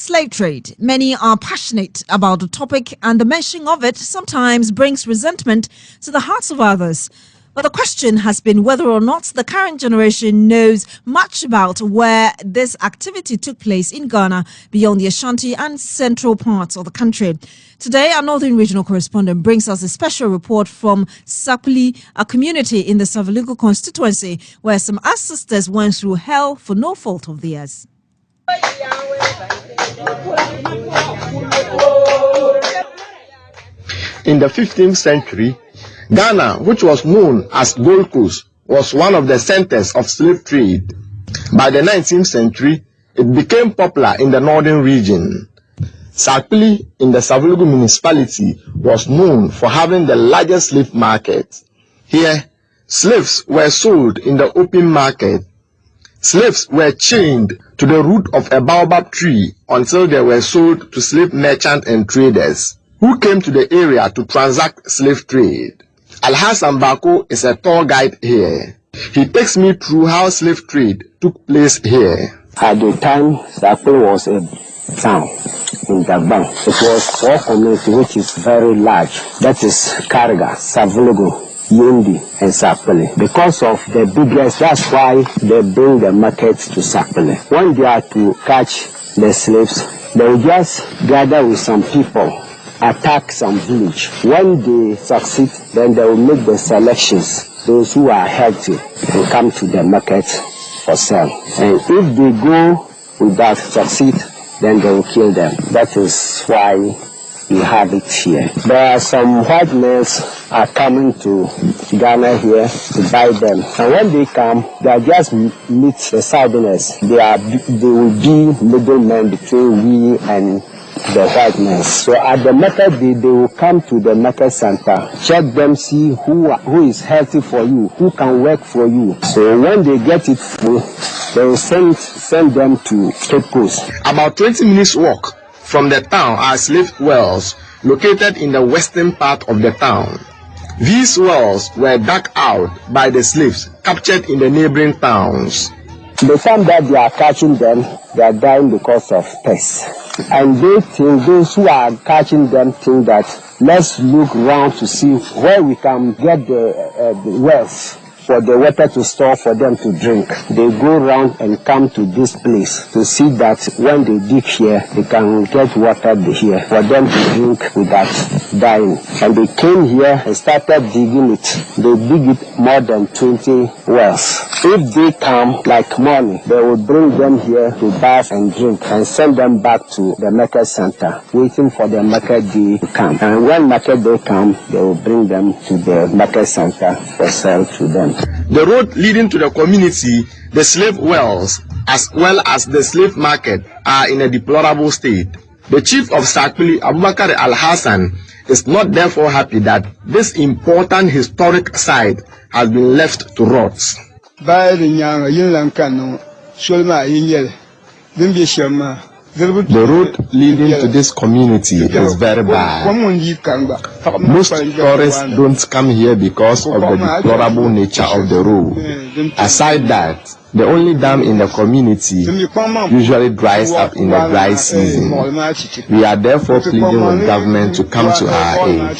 Slave trade. Many are passionate about the topic, and the mention of it sometimes brings resentment to the hearts of others. But the question has been whether or not the current generation knows much about where this activity took place in Ghana beyond the Ashanti and central parts of the country. Today, our Northern Regional correspondent brings us a special report from Saakpuli, a community in the Savelugu constituency, where some ancestors went through hell for no fault of theirs. In the 15th century, Ghana, which was known as Gold Coast, was one of the centers of slave trade. By the 19th century, it became popular in the northern region. Saakpuli in the Savelugu Municipality was known for having the largest slave market. Here, slaves were sold in the open market. Slaves were chained to the root of a baobab tree until they were sold to slave merchants and traders who came to the area to transact slave trade. Alhassan Bako is a tour guide here. He takes me through how slave trade took place here. At the time, Saakpuli was a town in Dagbang. It was one community which is very large. That is Kariga, Savelugu, Yendi, and Saakpuli. Because of the biggest, that's why they bring the market to Saakpuli. When they are to catch the slaves, they will just gather with some people, attack some village. When they succeed, then they will make the selections, those who are healthy, and come to the market for sale. And if they go without succeed, then they will kill them. That is why we have it here. There are some white men are coming to Ghana here to buy them. And when they come, they just meet the Southerners. They will be middlemen between we and the white men. So at the market, they will come to the market center, check them, see who is healthy for you, who can work for you. So when they get it full, they will send them to Cape Coast. About 20 minutes walk from the town are slave wells located in the western part of the town. These wells were dug out by the slaves captured in the neighboring towns. The time that they are catching them, they are dying because of pests. And they think, those who are catching them think that let's look around to see where we can get the wells for the water to store for them to drink. They go around and come to this place to see that when they dig here, they can get water here for them to drink without dying. And they came here and started digging it. They dig it more than 20 wells. If they come like morning, they will bring them here to bath and drink and send them back to the market center, waiting for the market day to come. And when market day comes, they will bring them to the market center for sale to them. The road leading to the community, the slave wells, as well as the slave market, are in a deplorable state. The chief of Saakpuli, Abubakar Al-Hassan, is not therefore happy that this important historic site has been left to rot. The road leading to this community is very bad. Most tourists don't come here because of the deplorable nature of the road. Aside that, the only dam in the community usually dries up in the dry season. We are therefore pleading with government to come to our aid.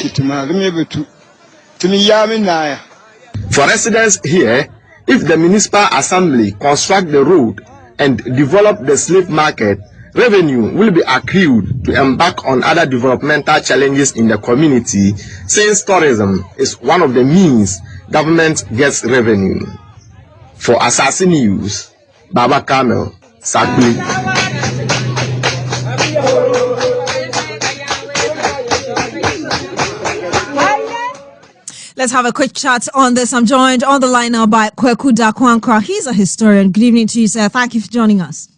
For residents here, if the municipal assembly construct the road and develop the slave market, revenue will be accrued to embark on other developmental challenges in the community, since tourism is one of the means government gets revenue. For Assassin News, Baba Kamel, Saakpuli. Let's have a quick chat on this. I'm joined on the line now by Kweku Dakwankwa. He's a historian. Good evening to you, sir. Thank you for joining us.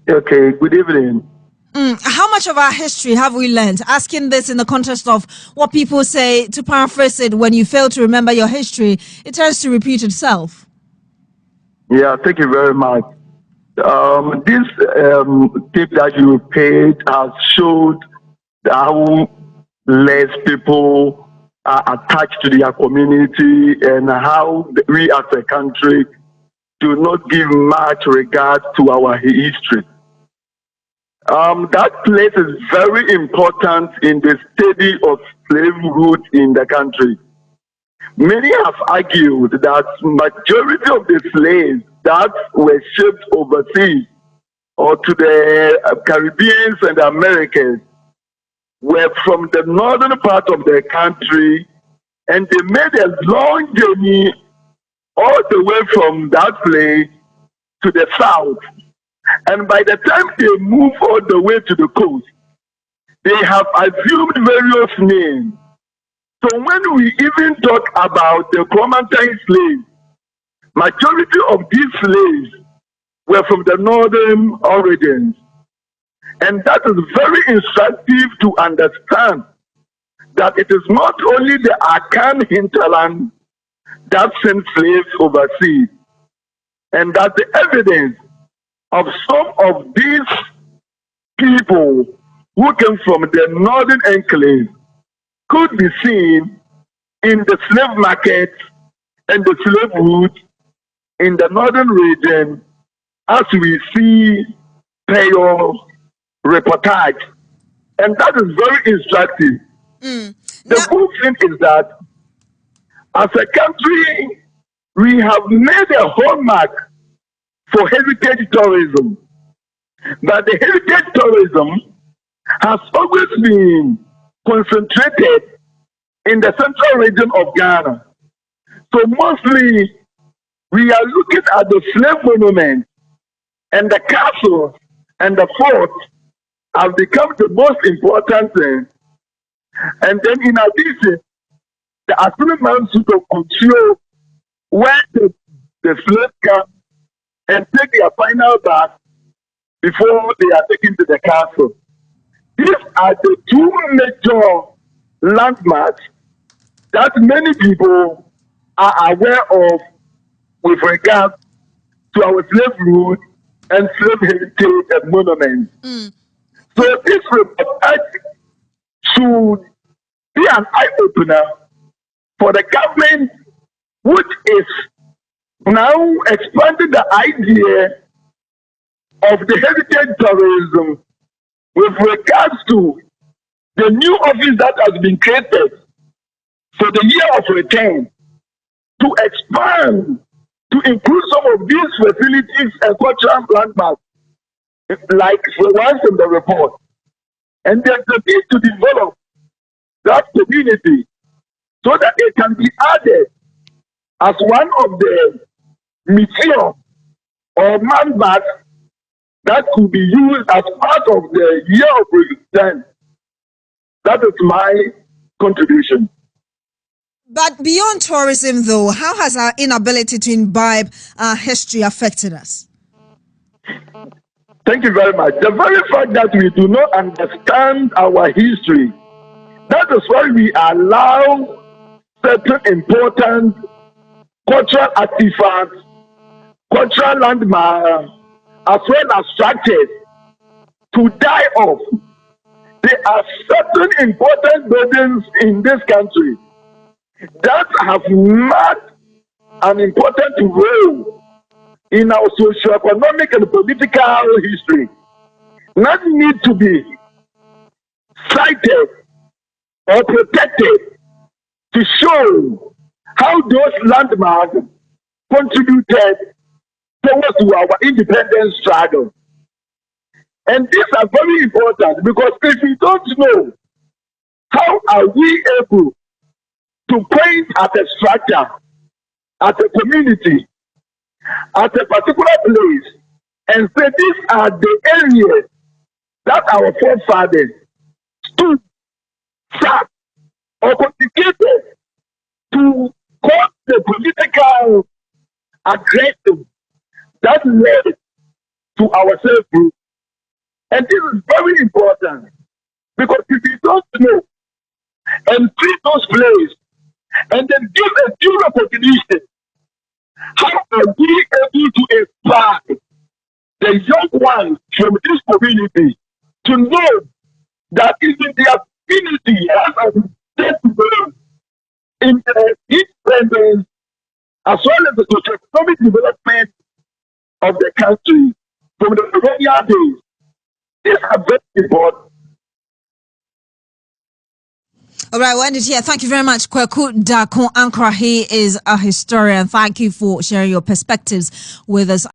Okay, good evening. How much of our history have we learned? Asking this in the context of what people say, to paraphrase it, when you fail to remember your history, it tends to repeat itself. Yeah, thank you very much. This tip that you paid has showed how less people are attached to their community and how we as a country do not give much regard to our history. That place is very important in the study of slave routes in the country. Many have argued that majority of the slaves that were shipped overseas or to the Caribbeans and the Americas were from the northern part of the country, and they made a long journey all the way from that place to the south. And by the time they move all the way to the coast, they have assumed various names. So when we even talk about the Coromantine slaves, majority of these slaves were from the northern origins. And that is very instructive to understand that it is not only the Akan hinterland that sent slaves overseas, and that the evidence of some of these people who came from the northern enclave could be seen in the slave market and the slave route in the northern region, as we see per your reportage. And that is very instructive. The good thing is that as a country, we have made a hallmark for heritage tourism. But the heritage tourism has always been concentrated in the central region of Ghana. So mostly we are looking at the slave monuments, and the castles and the forts have become the most important thing. And then in addition, the Assyrian to control where the slaves come and take their final bath before they are taken to the castle. These are the two major landmarks that many people are aware of with regard to our slave route and slave heritage and monuments. So this report should be an eye-opener for the government, which is now expanding the idea of the heritage tourism with regards to the new office that has been created for the year of return, to expand, to include some of these facilities and cultural landmarks, like the ones in the report. And there's a need to develop that community so that it can be added as one of the museum or landmarks that could be used as part of the year of return. That is my contribution. But beyond tourism, though, how has our inability to imbibe our history affected us? Thank you very much. The very fact that we do not understand our history, that is why we allow certain important cultural artifacts, cultural landmarks, as well as structures to die off. There are certain important buildings in this country that have marked an important role in our socio-economic and political history, not need to be cited or protected to show how those landmarks contributed towards our independence struggle. And these are very important, because if we don't know, how are we able to point at a structure, at a community, at a particular place, and say these are the areas that our forefathers stood, sat, or contributed to cause the political aggression that led to our self-group? And this is very important, because if you don't know and treat those places and then give a due recognition, how are we able to inspire the young ones from this community to know that even their community has a statement in the independence as well as the socio-economic development of the country from the colonial days? These are very important. All right, we'll end it here. Thank you very much, Kweku Dako Ankara. He is a historian. Thank you for sharing your perspectives with us.